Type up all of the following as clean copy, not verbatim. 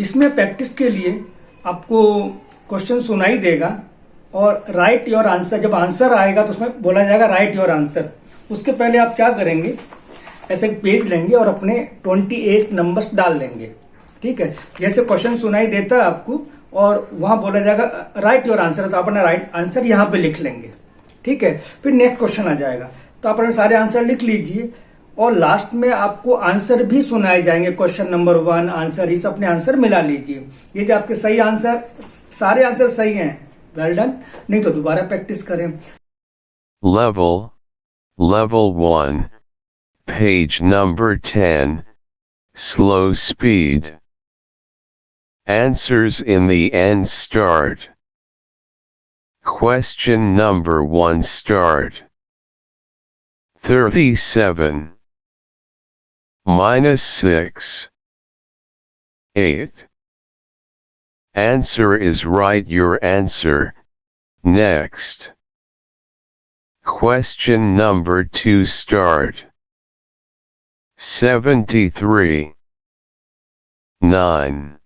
इसमें प्रैक्टिस के लिए आपको क्वेश्चन सुनाई देगा और राइट योर आंसर, जब आंसर आएगा तो उसमें बोला जाएगा राइट योर आंसर। उसके पहले आप क्या करेंगे, ऐसे एक पेज लेंगे और अपने 28 नंबर्स डाल लेंगे। ठीक है, जैसे क्वेश्चन सुनाई देता है आपको और वहां बोला जाएगा राइट योर आंसर, तो अपना राइट आंसर यहाँ पे लिख लेंगे। ठीक है, फिर नेक्स्ट क्वेश्चन आ जाएगा तो आप अपने सारे आंसर लिख लीजिए और लास्ट में आपको आंसर भी सुनाए जाएंगे। क्वेश्चन नंबर 1 आंसर, इस अपने आंसर मिला लीजिए। यदि आपके सही आंसर, सारे आंसर सही हैं, वेल डन, नहीं तो दोबारा प्रैक्टिस करें। Level 1, page number 10, slow speed. Answers in the end start. Question number 1 start. 37 minus 6 8. Answer is right. Your answer. Next. Question number 2 start. 73 9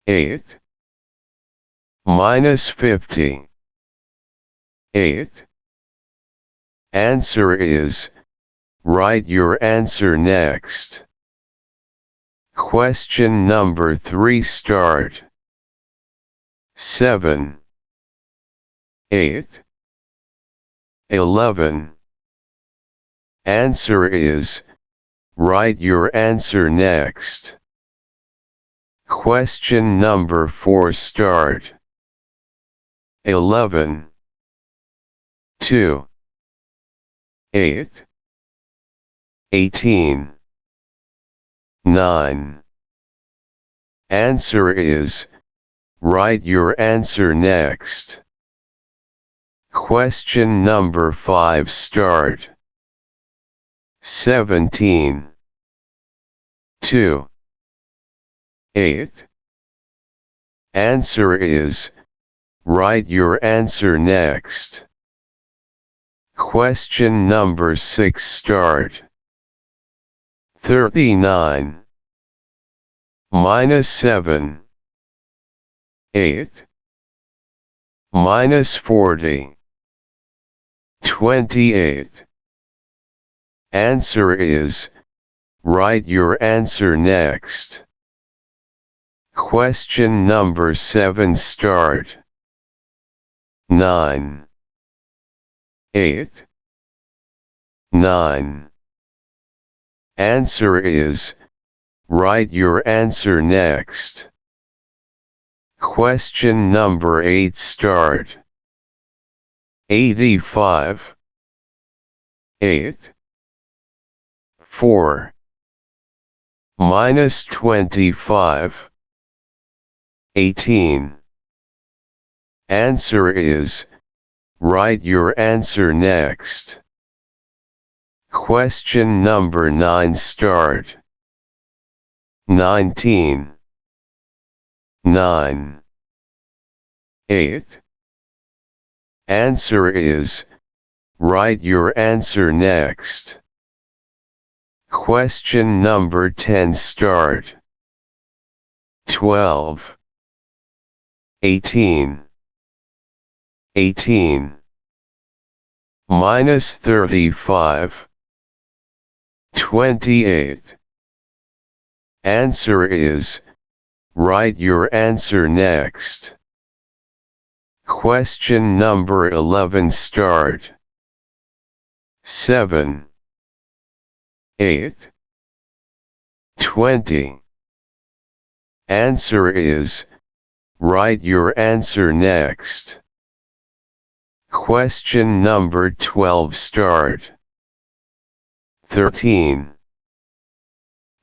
8 minus 50 8. Answer is right. Your answer. Next. Question number 3 start. 7 8 11. Answer is right. Your answer. Next. Question number 4 start. 11 2 8 18 9. Answer is right. Your answer. Next. Question number 5 start. 17 2 8. Answer is right. Your answer. Next. Question number 6 start. 39 minus 7 8 minus 40 28. Answer is right. Your answer. Next. Question number 7 start. 9 8 9. Answer is right. Your answer. Next. Question number 8 start. 85 8 4 minus 25 18. Answer is right. Your answer. Next. Question number 9 start. 19 9 8. Answer is right. Your answer. Next. Question number 10 start. 12 18 18 minus 35 28. Answer is right. Your answer. Next. Question number 11 start. 7 8 20. Answer is right. Your answer. Next. Question number 12 start. 13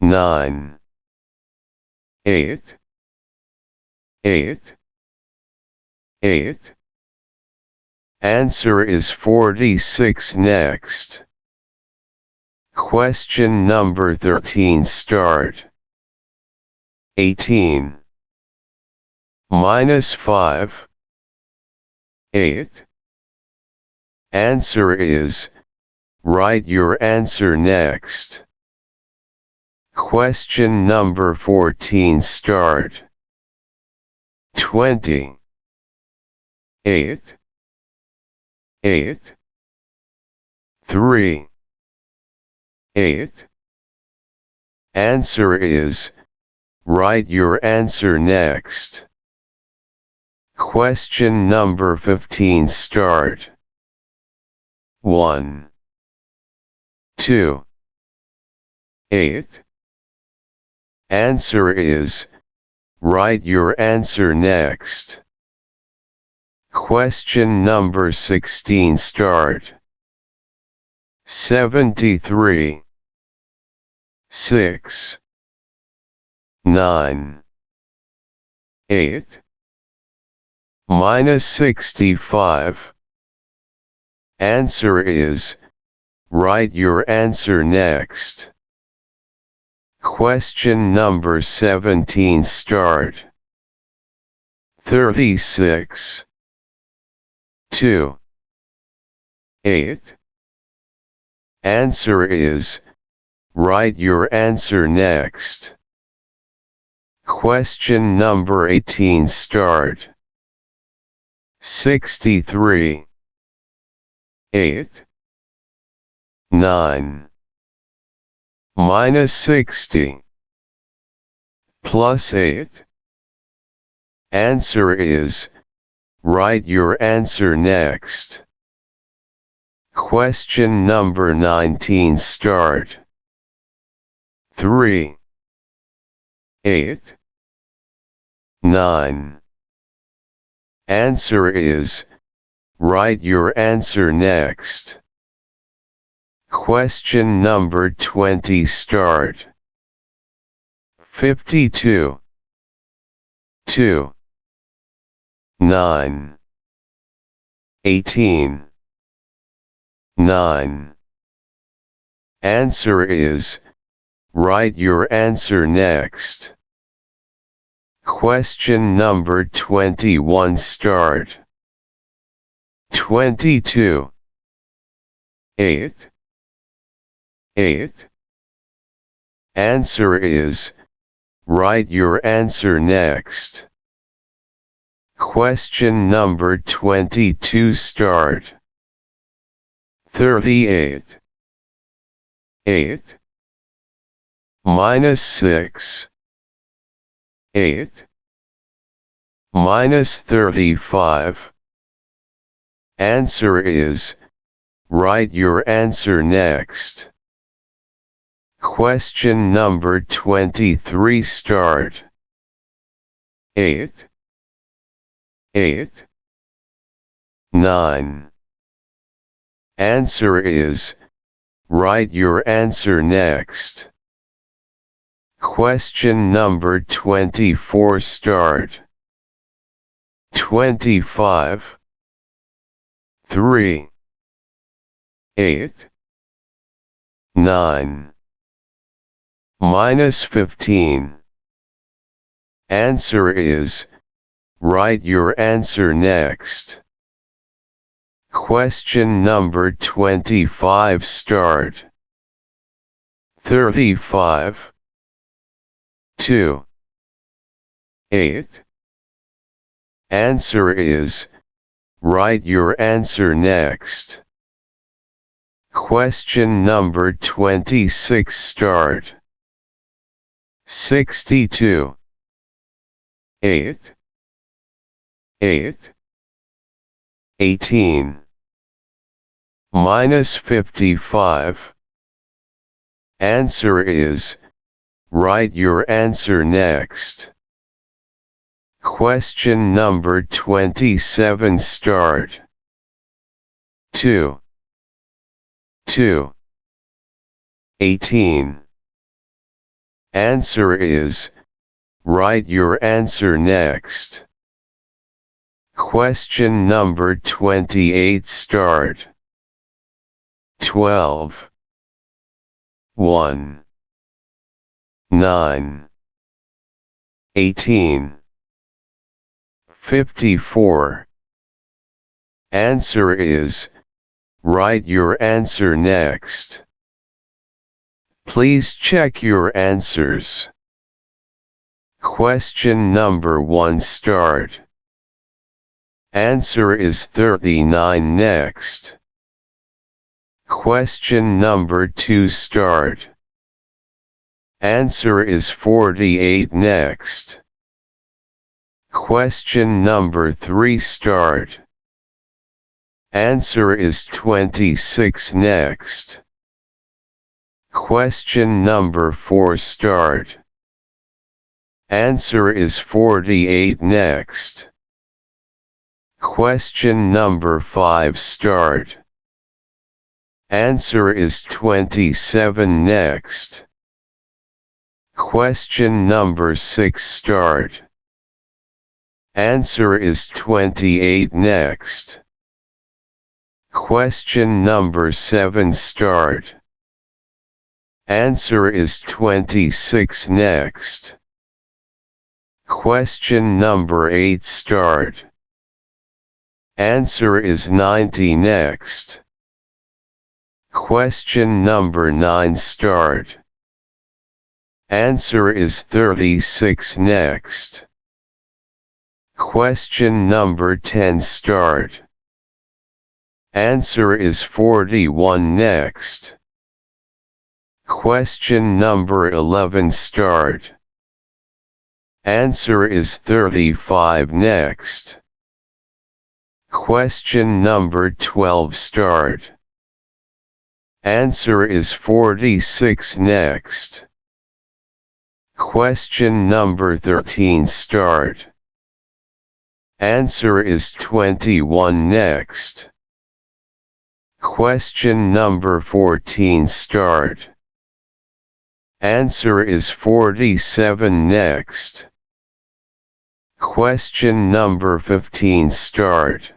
9 8 8 8. Answer is 46. Next. Question number 13 start. 18 minus 5 8. Answer is right. Your answer. Next. Question number 14 start. 20. 8. 8. 3. 8. Answer is, write your answer next. Question number 15 start. 1. 2. 8. Answer is, write your answer next. Question number 16 start. 73. 6. 9. 8. Minus 65. Answer is, write your answer next. Question number 17 start. 36. 2. 8. Answer is, write your answer next. Question number 18 start. 63. 8. 9. Minus 60. Plus 8. Answer is, write your answer next. Question number 19 start. 3. 8. 9. Answer is, write your answer next. Question number 20 start. 52. 2. 9. 18. 9. Answer is, write your answer next. Question number 21 start. 22. 8. 8. Answer is, write your answer next. Question number 22 start. 38. 8. Minus 6. 8. Minus 35. Answer is, write your answer next. Question number 23 start. 8. 8. 9. Answer is, write your answer next. Question number 24 start. 25. 3. 8. 9. Minus 15. Answer is, write your answer next. Question number 25 start. 35. 2. 8. Answer is, write your answer next. Question number 26 start. 62. 8. 8. 18. Minus 55. Answer is, write your answer next. Question number 27 start. 2. 2. 18. Answer is, write your answer next. Question number 28 start. 12. 1. 9. 18. 54. Answer is, write your answer next. Please check your answers. Question number 1 start. Answer is 39 next. Question number 2 start. Answer is 48 next. Question number 3 start. Answer is 26 next. Question number 4 start. Answer is 48 next. Question number 5 start. Answer is 27 next. Question number 6 start. Answer is 28 next. Question number 7 start. Answer is 26 next. Question number 8 start. Answer is 90 next. Question number 9 start. Answer is 36 next. Question number 10 start. Answer is 41 next. Question number 11 start. Answer is 35 next. Question number 12 start. Answer is 46 next. Question number 13 start. Answer is 21 next. Question number 14 start. Answer is 47 next. Question number 15 start.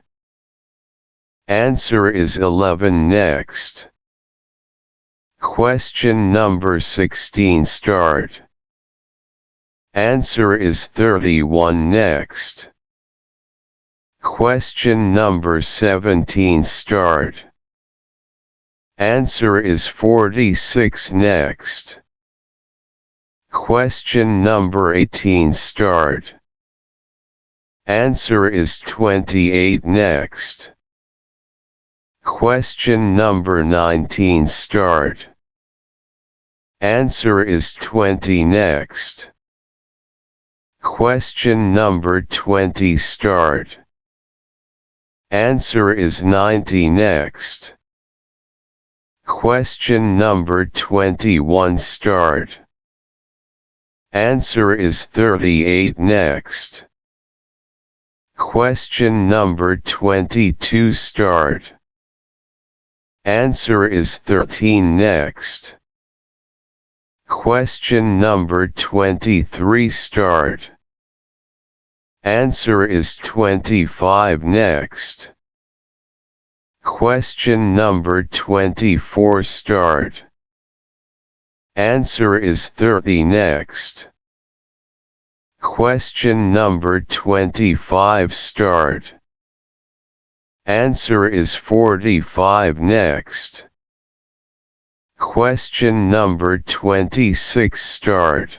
Answer is 11 next. Question number 16 start. Answer is 31 next. Question number 17 start. Answer is 46 next. Question number 18 start. Answer is 28 next. Question number 19 start. Answer is 20 next. Question number 20 start. Answer is 90 next. Question number 21 start. Answer is 38 next. Question number 22 start. Answer is 13 next. Question number 23 start. Answer is 25 next. Question number 24 start. Answer is 30 next. Question number 25 start. Answer is 45 next. Question number 26 start.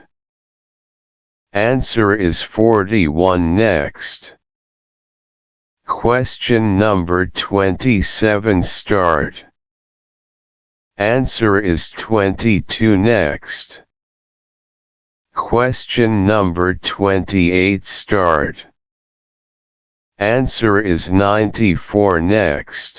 Answer is 41 next. Question number 27 start. Answer is 22 next. Question number 28 start. Answer is 94 next.